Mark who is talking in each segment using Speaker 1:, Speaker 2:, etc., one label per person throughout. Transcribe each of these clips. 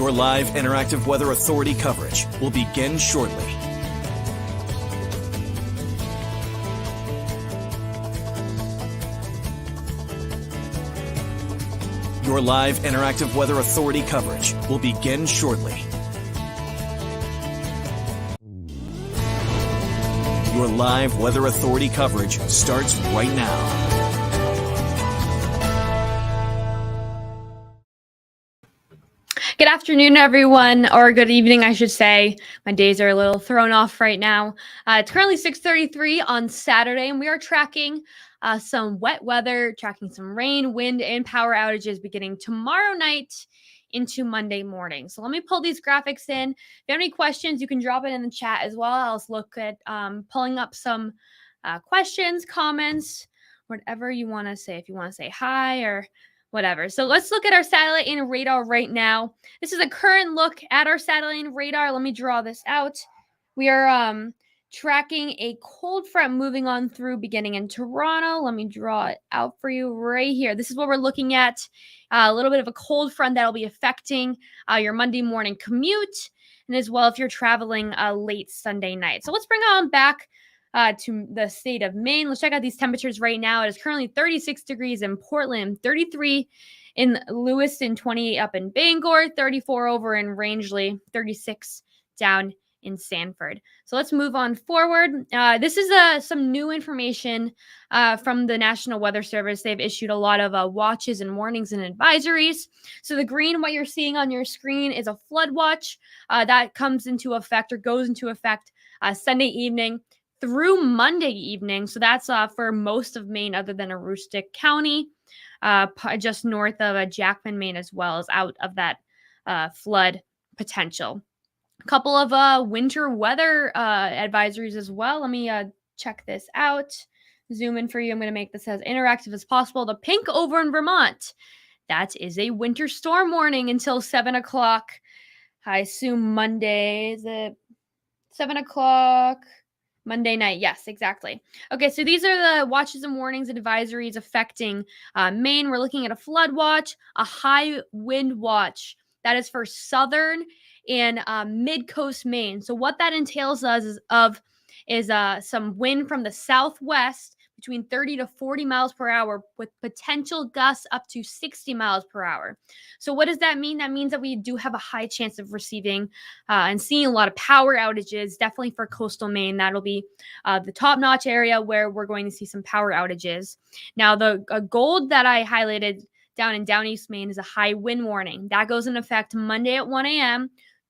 Speaker 1: Your live interactive Weather Authority coverage will begin shortly. Your live interactive Weather Authority coverage will begin shortly. Your live Weather Authority coverage starts right now.
Speaker 2: Good afternoon, everyone, or good evening, I should say. My days are a little thrown off right now. It's currently 6:33 on Saturday, and we are tracking some wet weather, tracking some rain, wind, and power outages beginning tomorrow night into Monday morning. So let me pull these graphics in. If you have any questions, you can drop it in the chat as well. I'll look at pulling up some questions, comments, whatever you want to say. If you want to say hi or whatever. So let's look at our satellite and radar right now. This is a current look at our satellite and radar. Let me draw this out. We are tracking a cold front moving on through beginning in Toronto. Let me draw it out for you right here. This is what we're looking at. A little bit of a cold front that'll be affecting your Monday morning commute, and as well if you're traveling late Sunday night. So let's bring on back to the state of Maine. Let's check out these temperatures right now. It is currently 36 degrees in Portland, 33 in Lewiston, 28 up in Bangor, 34 over in Rangeley, 36 down in Sanford. So let's move on forward. This is some new information from the National Weather Service. They've issued a lot of watches and warnings and advisories. So the green, what you're seeing on your screen, is a flood watch that comes into effect or goes into effect Sunday evening through Monday evening. So that's for most of Maine other than Aroostook County, just north of Jackman, Maine, as well as out of that flood potential. A couple of winter weather advisories as well. Let me check this out. Zoom in for you. I'm going to make this as interactive as possible. The pink over in Vermont, that is a winter storm warning until 7 o'clock. I assume Monday. Is it 7 o'clock? Monday night. Yes, exactly. Okay, so these are the watches and warnings and advisories affecting Maine. We're looking at a flood watch, a high wind watch. That is for southern and mid-coast Maine. So what that entails is some wind from the southwest between 30 to 40 miles per hour with potential gusts up to 60 miles per hour. So what does that mean? That means that we do have a high chance of receiving and seeing a lot of power outages, definitely for coastal Maine. That'll be the top-notch area where we're going to see some power outages. Now, the gold that I highlighted down in Down East Maine is a high wind warning. That goes in effect Monday at 1 a.m.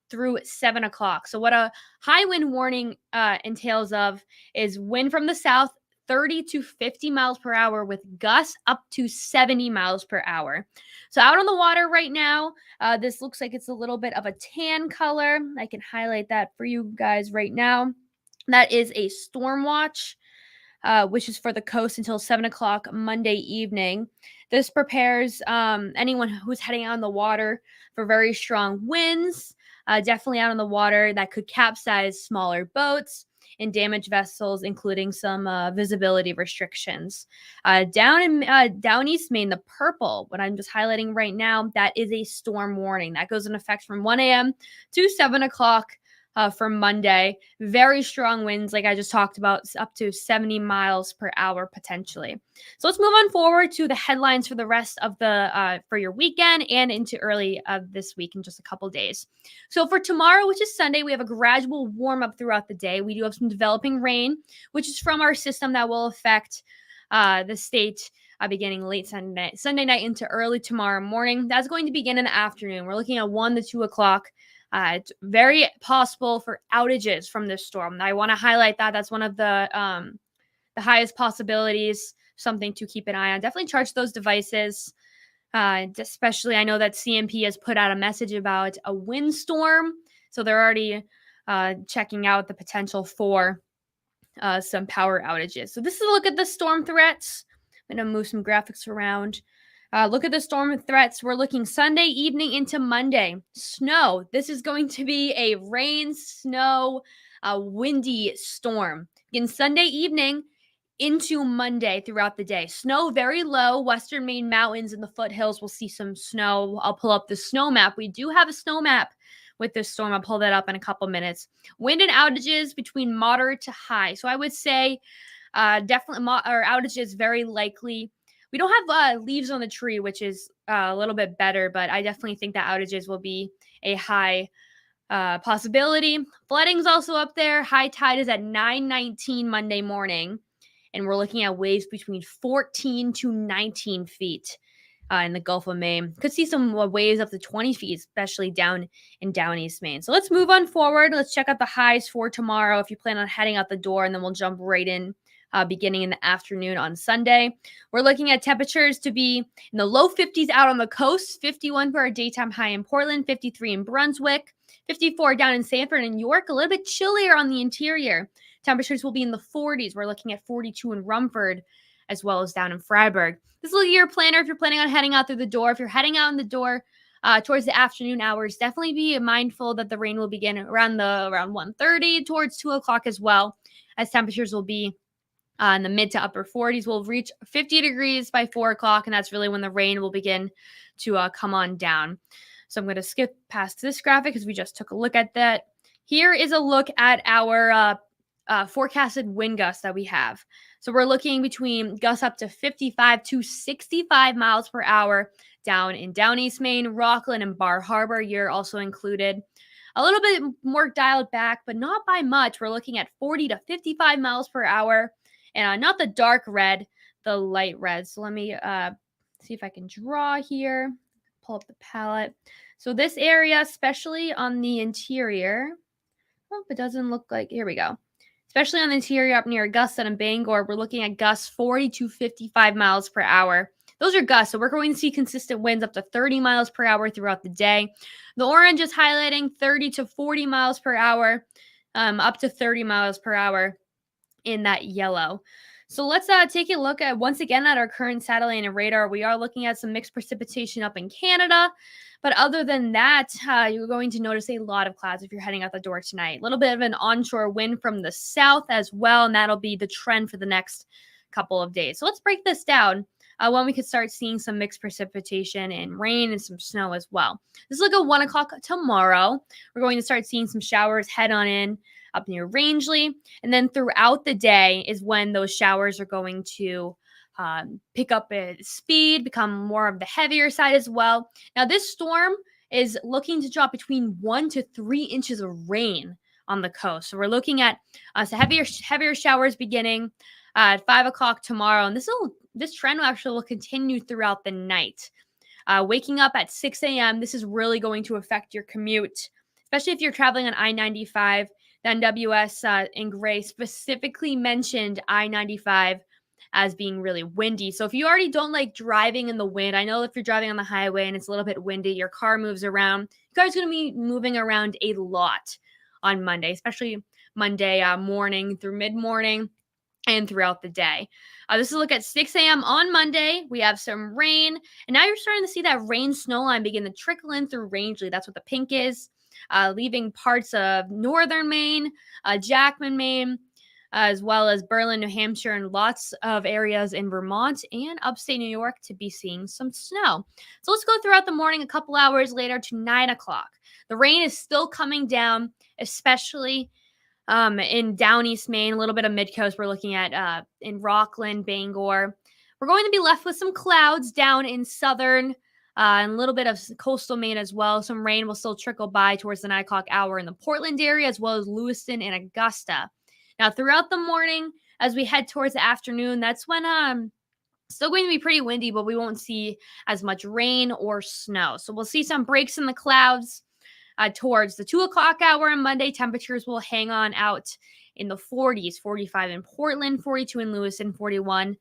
Speaker 2: through 7 o'clock. So what a high wind warning entails of is wind from the south, 30 to 50 miles per hour with gusts up to 70 miles per hour. So out on the water right now, this looks like it's a little bit of a tan color. I can highlight that for you guys right now. That is a storm watch, which is for the coast until 7 o'clock Monday evening. This prepares anyone who's heading out on the water for very strong winds, definitely out on the water that could capsize smaller boats and damage vessels, including some visibility restrictions. Down East Maine, the purple, what I'm just highlighting right now, that is a storm warning. That goes in effect from 1 a.m. to 7 o'clock for Monday. Very strong winds, like I just talked about, up to 70 miles per hour potentially. So let's move on forward to the headlines for the rest of the for your weekend and into early this week in just a couple days. So for tomorrow, which is Sunday, we have a gradual warm up throughout the day. We do have some developing rain, which is from our system that will affect the state beginning late Sunday night into early tomorrow morning. That's going to begin in the afternoon. We're looking at 1 to 2 o'clock. It's very possible for outages from this storm. I want to highlight that. That's one of the highest possibilities, something to keep an eye on. Definitely charge those devices. Especially, I know that CMP has put out a message about a windstorm. So they're already checking out the potential for some power outages. So this is a look at the storm threats. I'm going to move some graphics around. Look at the storm threats. We're looking Sunday evening into Monday. Snow. This is going to be a rain, snow, windy storm. Again, Sunday evening into Monday throughout the day. Snow very low. Western Maine mountains and the foothills will see some snow. I'll pull up the snow map. We do have a snow map with this storm. I'll pull that up in a couple minutes. Wind and outages between moderate to high. So I would say definitely outages very likely. We don't have leaves on the tree, which is a little bit better, but I definitely think that outages will be a high possibility. Flooding's also up there. High tide is at 9:19 Monday morning, and we're looking at waves between 14 to 19 feet in the Gulf of Maine. Could see some waves up to 20 feet, especially down in East Maine. So let's move on forward. Let's check out the highs for tomorrow if you plan on heading out the door, and then we'll jump right in beginning in the afternoon on Sunday. We're looking at temperatures to be in the low 50s out on the coast, 51 for our daytime high in Portland, 53 in Brunswick, 54 down in Sanford and York, a little bit chillier on the interior. Temperatures will be in the 40s. We're looking at 42 in Rumford as well as down in Freiburg. This will be your planner if you're planning on heading out through the door. If you're heading out in the door towards the afternoon hours, definitely be mindful that the rain will begin around 1:30 towards 2 o'clock as well, as temperatures will be in the mid to upper 40s. We'll reach 50 degrees by 4 o'clock, and that's really when the rain will begin to come on down. So I'm going to skip past this graphic because we just took a look at that. Here is a look at our forecasted wind gusts that we have. So we're looking between gusts up to 55 to 65 miles per hour down in East Maine, Rockland, and Bar Harbor. You're also included. A little bit more dialed back, but not by much. We're looking at 40 to 55 miles per hour. And not the dark red, the light red. So let me see if I can draw here. Pull up the palette. So this area, especially on the interior, it doesn't look like, here we go. Especially on the interior up near Augusta and Bangor, we're looking at gusts 40 to 55 miles per hour. Those are gusts, so we're going to see consistent winds up to 30 miles per hour throughout the day. The orange is highlighting 30 to 40 miles per hour, up to 30 miles per hour in that yellow. So let's take a look at once again at our current satellite and radar. We are looking at some mixed precipitation up in Canada, but other than that, you're going to notice a lot of clouds if you're heading out the door tonight. A little bit of an onshore wind from the south as well, and that'll be the trend for the next couple of days. So let's break this down. When we could start seeing some mixed precipitation and rain and some snow as well. This is like a 1 o'clock tomorrow. We're going to start seeing some showers head on in up near Rangeley. And then throughout the day is when those showers are going to pick up speed, become more of the heavier side as well. Now, this storm is looking to drop between 1 to 3 inches of rain on the coast. So we're looking at heavier showers beginning at 5 o'clock tomorrow. And this trend will continue throughout the night. Waking up at 6 a.m., this is really going to affect your commute, especially if you're traveling on I-95. The NWS in gray specifically mentioned I-95 as being really windy. So if you already don't like driving in the wind, I know if you're driving on the highway and it's a little bit windy, your car moves around. Your car's going to be moving around a lot on Monday, especially Monday morning through mid-morning and throughout the day. This is a look at 6 a.m. on Monday. We have some rain, and now you're starting to see that rain snow line begin to trickle in through Rangeley. That's what the pink is, leaving parts of northern Maine, Jackman, Maine, as well as Berlin, New Hampshire, and lots of areas in Vermont and upstate New York to be seeing some snow. So let's go throughout the morning a couple hours later to 9 o'clock. The rain is still coming down, especially in East Maine, a little bit of mid-coast. We're looking at in Rockland, Bangor. We're going to be left with some clouds down in southern and a little bit of coastal Maine as well. Some rain will still trickle by towards the 9 o'clock hour in the Portland area, as well as Lewiston and Augusta. Now, throughout the morning, as we head towards the afternoon, that's when still going to be pretty windy, but we won't see as much rain or snow. So we'll see some breaks in the clouds. Towards the 2 o'clock hour on Monday, temperatures will hang on out in the 40s, 45 in Portland, 42 in Lewiston, 41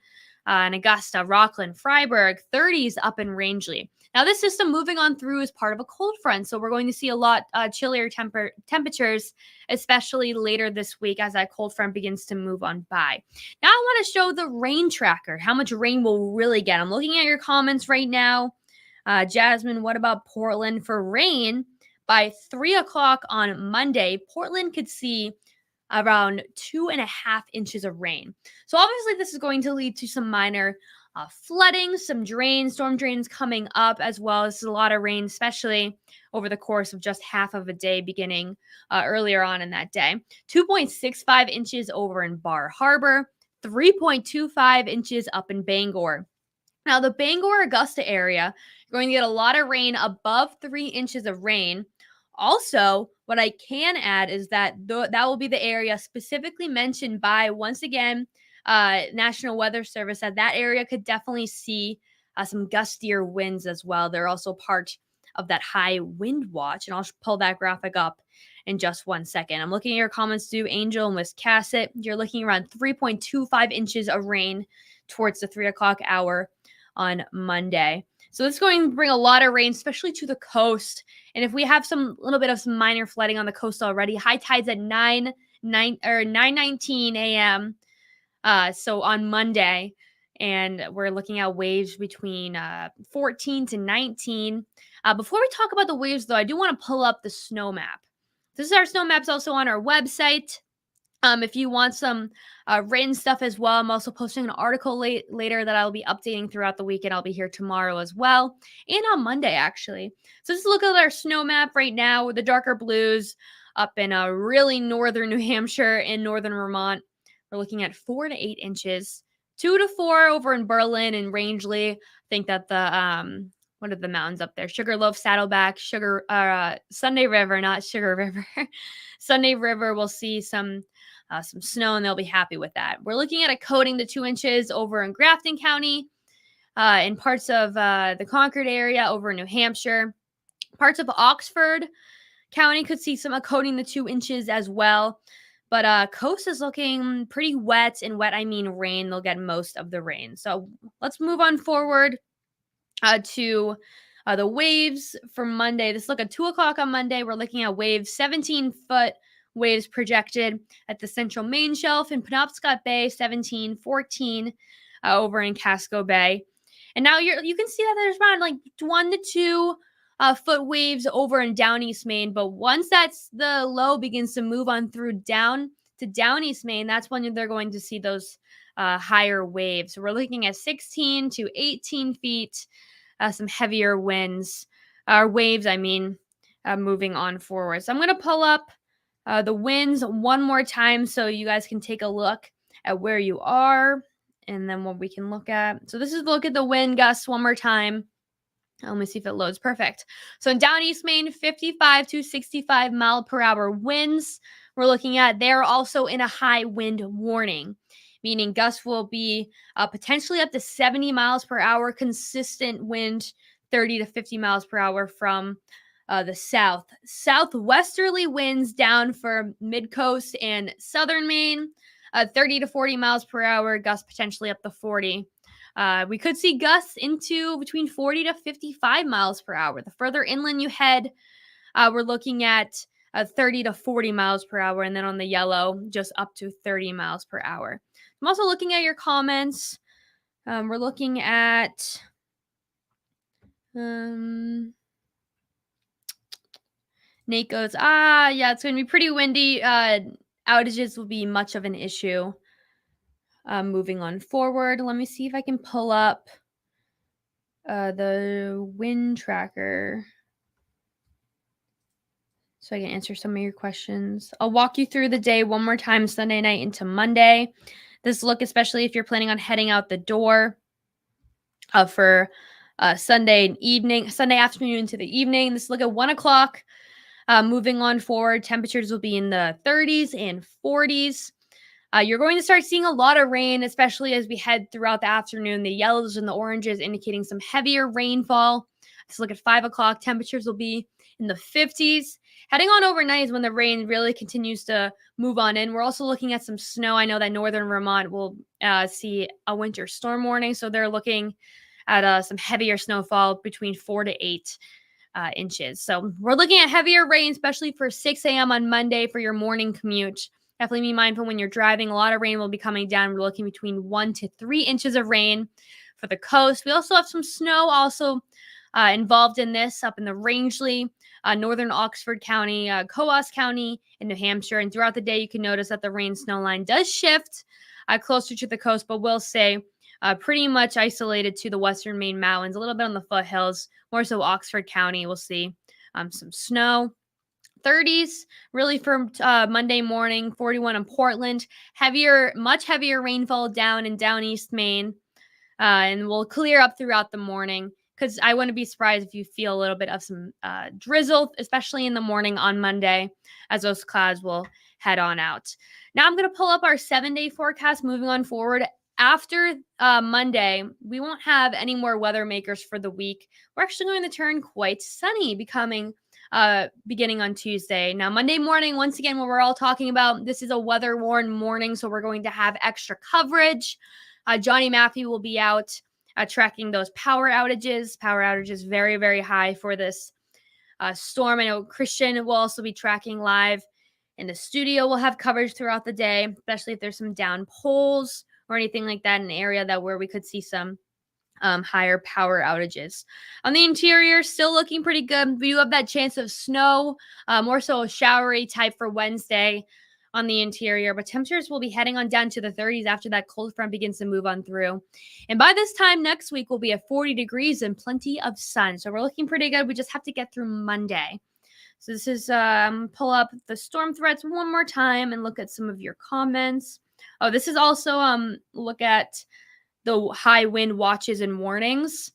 Speaker 2: in Augusta, Rockland, Freiburg, 30s up in Rangeley. Now, this system moving on through is part of a cold front, so we're going to see a lot chillier temperatures, especially later this week as that cold front begins to move on by. Now, I want to show the rain tracker, how much rain we'll really get. I'm looking at your comments right now. Jasmine, what about Portland for rain? By 3 o'clock on Monday, Portland could see around 2.5 inches of rain. So obviously this is going to lead to some minor flooding, some storm drains coming up, as well as a lot of rain, especially over the course of just half of a day beginning earlier on in that day. 2.65 inches over in Bar Harbor, 3.25 inches up in Bangor. Now, the Bangor, Augusta area, you're going to get a lot of rain, above 3 inches of rain. Also, what I can add is that that will be the area specifically mentioned by, once again, National Weather Service, that area could definitely see some gustier winds as well. They're also part of that high wind watch, and I'll pull that graphic up in just 1 second. I'm looking at your comments too, Angel and Wiscasset. You're looking around 3.25 inches of rain towards the 3 o'clock hour on Monday. So it's going to bring a lot of rain, especially to the coast. And if we have some little bit of some minor flooding on the coast already, high tides at 9:19 a.m. So on Monday, and we're looking at waves between 14 to 19. Before we talk about the waves, though, I do want to pull up the snow map. This is our snow maps also on our website. If you want some written stuff as well, I'm also posting an article later that I'll be updating throughout the week, and I'll be here tomorrow as well, and on Monday, actually. So let's look at our snow map right now with the darker blues up in really northern New Hampshire and northern Vermont. We're looking at 4 to 8 inches, 2 to 4 over in Berlin and Rangeley. I think that the what are the mountains up there? Sugarloaf, Saddleback, Sunday River, not Sugar River. Sunday River will see some snow, and they'll be happy with that. We're looking at a coating to 2 inches over in Grafton County, in parts of the Concord area over in New Hampshire. Parts of Oxford County could see some coating to 2 inches as well. But coast is looking pretty wet, and wet I mean rain. They'll get most of the rain. So let's move on forward to the waves for Monday. This look at 2 o'clock on Monday. We're looking at waves, 17-foot waves projected at the central Maine shelf in Penobscot Bay, 17, 14 over in Casco Bay. And now you can see that there's around like 1 to 2 foot waves over in Down East Maine. But once the low begins to move on through down to Down East Maine, that's when they're going to see those higher waves. So we're looking at 16 to 18 feet, some heavier winds, waves, moving on forward. So I'm going to pull up the winds one more time so you guys can take a look at where you are, and then what we can look at. So this is look at the wind gusts one more time. Let me see if it loads. Perfect. So in Down East Maine, 55 to 65 mile per hour winds we're looking at. They're also in a high wind warning, meaning gusts will be potentially up to 70 miles per hour, consistent wind 30 to 50 miles per hour from the south. Southwesterly winds down for mid-coast and southern Maine, 30 to 40 miles per hour, gusts potentially up to 40. We could see gusts into between 40 to 55 miles per hour. The further inland you head, we're looking at 30 to 40 miles per hour, and then on the yellow, just up to 30 miles per hour. I'm also looking at your comments. We're looking at Nate goes, yeah, it's going to be pretty windy. Outages will be much of an issue. Moving on forward, let me see if I can pull up the wind tracker so I can answer some of your questions. I'll walk you through the day one more time, Sunday night into Monday. This look, especially if you're planning on heading out the door for Sunday afternoon to the evening. This look at 1 o'clock. Moving on forward, temperatures will be in the 30s and 40s. You're going to start seeing a lot of rain, especially as we head throughout the afternoon. The yellows and the oranges indicating some heavier rainfall. Let's look at 5 o'clock. Temperatures will be in the 50s. Heading on overnight is when the rain really continues to move on in. We're also looking at some snow. I know that northern Vermont will see a winter storm warning, so they're looking at some heavier snowfall between 4 to 8 inches. So we're looking at heavier rain, especially for 6 a.m. on Monday for your morning commute. Definitely be mindful when you're driving. A lot of rain will be coming down. We're looking between 1 to 3 inches of rain for the coast. We also have some snow also involved in this up in the Rangeley northern Oxford County, Coos County in New Hampshire. And throughout the day, you can notice that the rain snow line does shift closer to the coast, but will stay pretty much isolated to the western Maine mountains, a little bit on the foothills, more so Oxford County. We'll see some snow. 30s really for Monday morning, 41 in Portland. Much heavier rainfall down in down east Maine, and will clear up throughout the morning, because I wouldn't be surprised if you feel a little bit of some drizzle, especially in the morning on Monday, as those clouds will head on out. Now I'm going to pull up our 7-day forecast moving on forward. After Monday, we won't have any more weather makers for the week. We're actually going to turn quite sunny, beginning on Tuesday. Now, Monday morning, once again, what we're all talking about, this is a weather-worn morning, so we're going to have extra coverage. Johnny Matthew will be out tracking those power outages. Power outages very, very high for this storm. I know Christian will also be tracking live in the studio. We'll have coverage throughout the day, especially if there's some down poles or anything like that in an area where we could see some higher power outages. On the interior, still looking pretty good. We do have that chance of snow, more so a showery type for Wednesday on the interior, but temperatures will be heading on down to the 30s after that cold front begins to move on through. And by this time next week, we'll be at 40 degrees and plenty of sun. So we're looking pretty good. We just have to get through Monday. So this is pull up the storm threats one more time and look at some of your comments. Oh, this is also look at the high wind watches and warnings.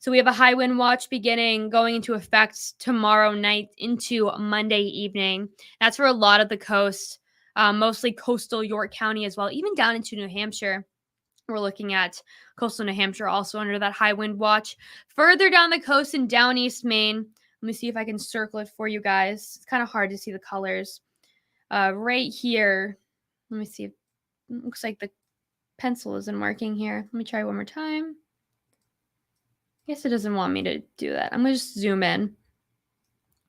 Speaker 2: So we have a high wind watch going into effect tomorrow night into Monday evening. That's for a lot of the coast, mostly coastal York County as well, even down into New Hampshire. We're looking at coastal New Hampshire also under that high wind watch. Further down the coast in down east Maine, let me see if I can circle it for you guys. It's kind of hard to see the colors. Right here, let me see. It looks like the pencil isn't marking here. Let me try one more time. I guess it doesn't want me to do that. I'm going to just zoom in.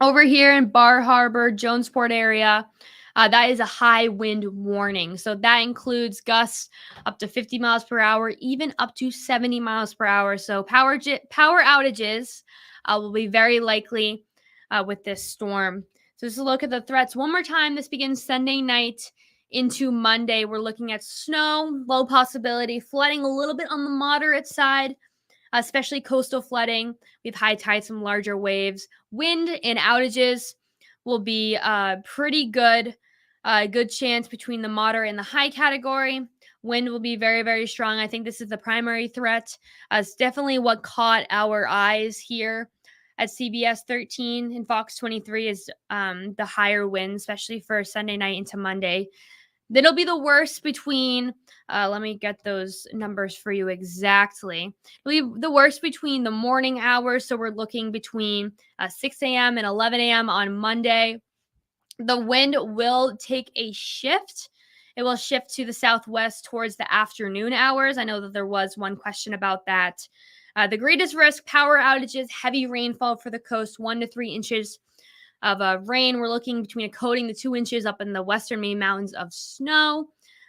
Speaker 2: Over here in Bar Harbor, Jonesport area, that is a high wind warning. So that includes gusts up to 50 miles per hour, even up to 70 miles per hour. So power outages will be very likely with this storm. So just look at the threats one more time. This begins Sunday night into Monday. We're looking at snow, low possibility, flooding a little bit on the moderate side, especially coastal flooding. We have high tides, some larger waves. Wind and outages will be pretty good. Good chance between the moderate and the high category. Wind will be very, very strong. I think this is the primary threat. It's definitely what caught our eyes here at CBS 13 and Fox 23 is the higher wind, especially for Sunday night into Monday. That'll be the worst between, let me get those numbers for you exactly. It'll be the worst between the morning hours. So we're looking between 6 a.m. and 11 a.m. on Monday. The wind will take a shift. It will shift to the southwest towards the afternoon hours. I know that there was one question about that. The greatest risk, power outages, heavy rainfall for the coast, 1 to 3 inches of rain. We're looking between a coating to 2 inches up in the western Maine mountains of snow.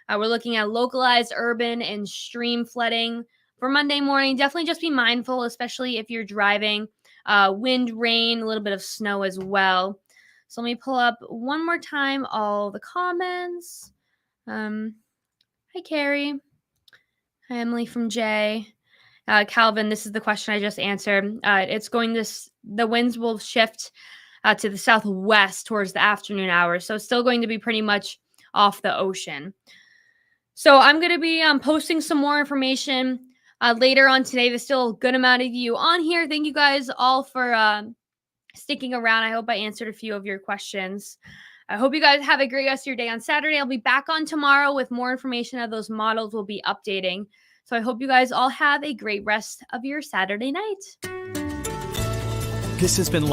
Speaker 2: We're looking at localized urban and stream flooding for Monday morning. Definitely just be mindful, especially if you're driving. Wind, rain, a little bit of snow as well. So let me pull up one more time all the comments. Hi, Carrie. Hi, Emily from Jay. Calvin, this is the question I just answered. The winds will shift to the southwest towards the afternoon hours. So it's still going to be pretty much off the ocean. So I'm going to be posting some more information later on today. There's still a good amount of you on here. Thank you guys all for sticking around. I hope I answered a few of your questions. I hope you guys have a great rest of your day on Saturday. I'll be back on tomorrow with more information of those models we'll be updating. So I hope you guys all have a great rest of your Saturday night.
Speaker 1: This has been